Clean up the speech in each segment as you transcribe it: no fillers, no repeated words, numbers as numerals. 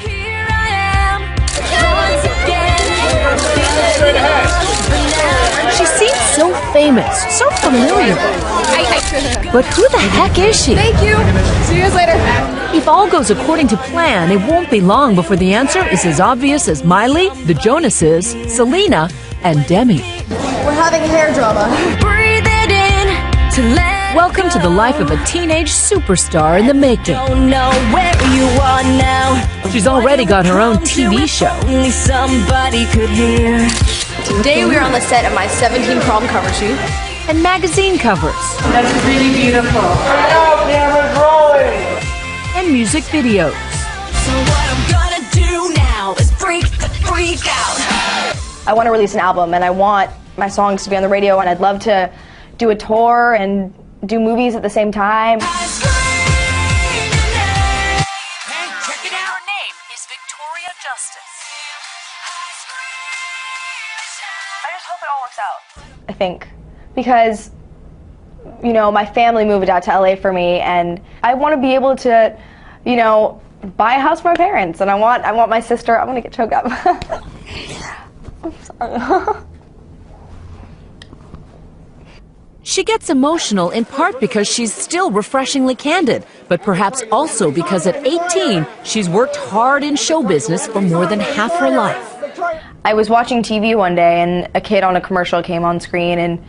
Here I am, once again. She seems so famous, so familiar. But who the heck is she? Thank you. See you guys later. If all goes according to plan, it won't be long before the answer is as obvious as Miley, the Jonases, Selena, and Demi. We're having hair drama. Breathe it in to let Welcome to the life of a teenage superstar in the making. Don't know where you are now. She's already got her own TV show. Only somebody could hear. Today we are on the set of my 17 prom cover shoot. And magazine covers. That's really beautiful. Now camera's rolling. And music videos. So what I'm gonna do now is freak the freak out. I want to release an album and I want my songs to be on the radio, and I'd love to do a tour and do movies at the same time. Hey, check it out. Her name is Victoria Justice. I just hope it all works out. I think. Because, you know, my family moved out to LA for me, and I want to be able to, you know, buy a house for my parents, and I want my sister. I'm gonna get choked up. I'm sorry. She gets emotional in part because she's still refreshingly candid, but perhaps also because at 18, she's worked hard in show business for more than half her life. I was watching TV one day, and a kid on a commercial came on screen, and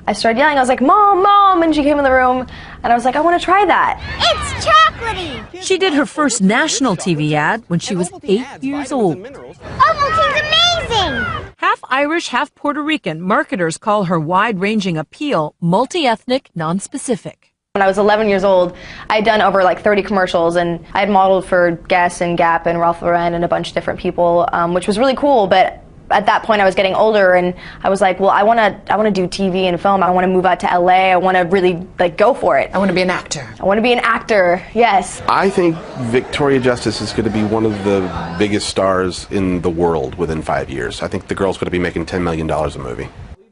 I started yelling. I was like, "Mom, Mom!" And she came in the room, and I was like, "I want to try that." It's chocolatey! She did her first national TV ad when she was 8 years old. Ovaltine's amazing! Half Irish, half Puerto Rican, marketers call her wide-ranging appeal multi-ethnic, non-specific. When I was 11 years old, I had done over like 30 commercials, and I had modeled for Guess and Gap and Ralph Lauren and a bunch of different people, which was really cool. But at that point, I was getting older, and I was like, well, I want to do TV and film. I want to move out to LA. I want to really like go for it. I want to be an actor. I want to be an actor. Yes. I think Victoria Justice is going to be one of the biggest stars in the world within 5 years. I think the girl's going to be making $10 million a movie.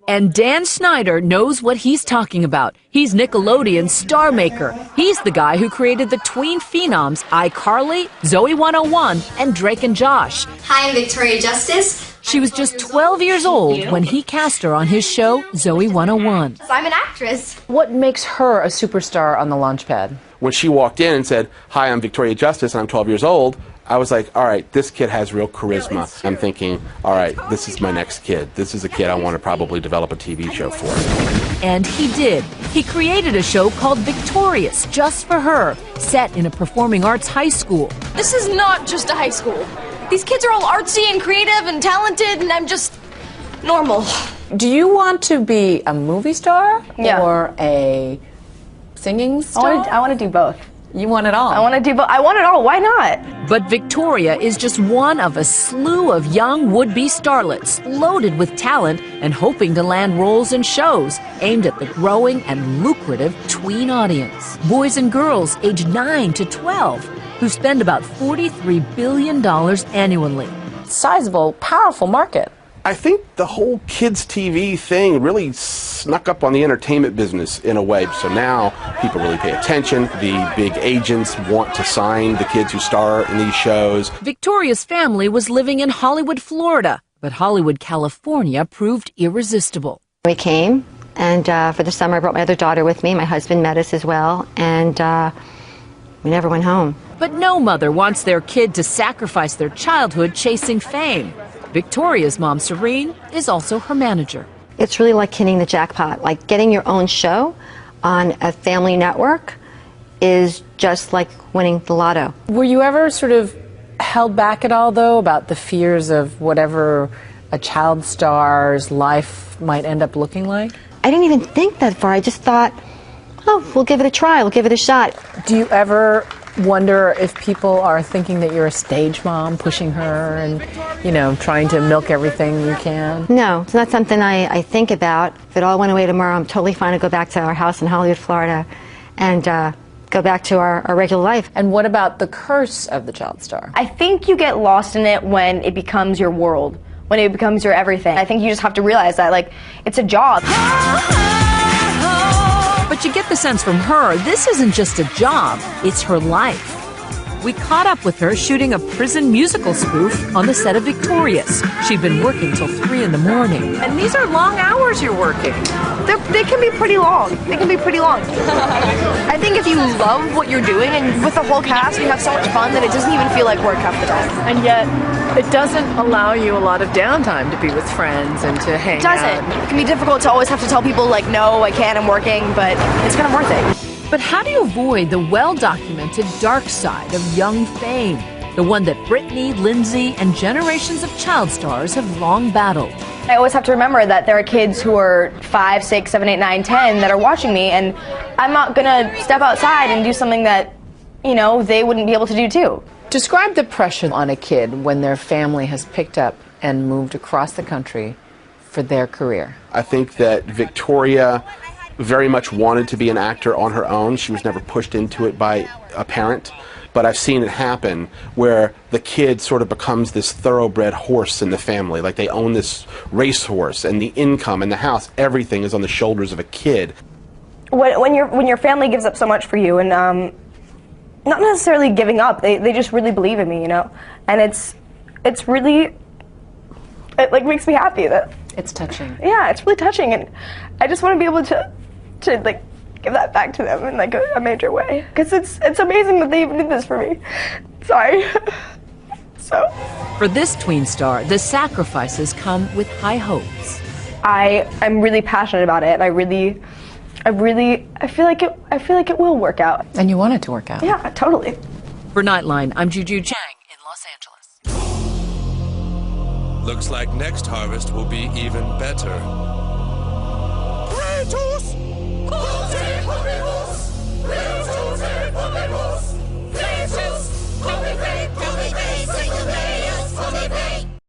And Dan Snyder knows what he's talking about. He's Nickelodeon's star maker. He's the guy who created the tween phenoms iCarly, Zoe 101, and Drake and Josh. Hi, I'm Victoria Justice. She was just 12 years old when he cast her on his show, Zoe 101. I'm an actress. What makes her a superstar on the launch pad? When she walked in and said, "Hi, I'm Victoria Justice and I'm 12 years old," I was like, all right, this kid has real charisma. I'm thinking, all right, this is my next kid. This is a kid I want to probably develop a TV show for. And he did. He created a show called Victorious, just for her, set in a performing arts high school. This is not just a high school. These kids are all artsy and creative and talented, and I'm just normal. Do you want to be a movie star or a singing star? I want to do both. You want it all? I want to do both. I want it all. Why not? But Victoria is just one of a slew of young would-be starlets, loaded with talent and hoping to land roles in shows aimed at the growing and lucrative tween audience. Boys and girls aged 9 to 12 who spend about $43 billion annually. Sizable, powerful market. I think the whole kids' TV thing really snuck up on the entertainment business in a way. So now people really pay attention. The big agents want to sign the kids who star in these shows. Victoria's family was living in Hollywood, Florida, but Hollywood, California proved irresistible. We came, and for the summer I brought my other daughter with me. My husband met us as well, and we never went home. But no mother wants their kid to sacrifice their childhood chasing fame. Victoria's mom, Serene, is also her manager. It's really like hitting the jackpot. Like getting your own show on a family network is just like winning the lotto. Were you ever sort of held back at all, though, about the fears of whatever a child star's life might end up looking like? I didn't even think that far. I just thought, oh, we'll give it a try. We'll give it a shot. Do you ever wonder if people are thinking that you're a stage mom, pushing her and, you know, trying to milk everything you can? No, it's not something I think about. If it all went away tomorrow, I'm totally fine to go back to our house in Hollywood, Florida, and go back to our regular life. And what about the curse of the child star? I think you get lost in it when it becomes your world, when it becomes your everything. I think you just have to realize that, like, it's a job. But you get the sense from her, this isn't just a job, it's her life. We caught up with her shooting a prison musical spoof on the set of Victorious. She'd been working till 3 in the morning. And these are long hours you're working. They can be pretty long. They can be pretty long. I think if you love what you're doing, and with the whole cast, we have so much fun that it doesn't even feel like work half the time. And yet, it doesn't allow you a lot of downtime to be with friends and to hang out. It doesn't. It can be difficult to always have to tell people, like, no, I can't, I'm working, but it's kind of worth it. But how do you avoid the well-documented dark side of young fame? The one that Britney, Lindsay, and generations of child stars have long battled. I always have to remember that there are kids who are 5, 6, 7, 8, 9, 10 that are watching me, and I'm not gonna step outside and do something that, you know, they wouldn't be able to do too. Describe the pressure on a kid when their family has picked up and moved across the country for their career. I think that Victoria very much wanted to be an actor on her own. She was never pushed into it by a parent. But I've seen it happen where the kid sort of becomes this thoroughbred horse in the family. Like they own this racehorse, and the income and the house, everything is on the shoulders of a kid. When your family gives up so much for you, and not necessarily giving up, they just really believe in me, you know? And it's really, it like makes me happy that. It's touching. Yeah, it's really touching, and I just want to be able to like give that back to them in like a major way, because it's amazing that they even did this for me. Sorry. So for this tween star, the sacrifices come with high hopes. I'm really passionate about it, and I feel like it will work out. And you want it to work out. Yeah, totally. For Nightline, I'm Juju Chang in Los Angeles. Looks like next harvest will be even better.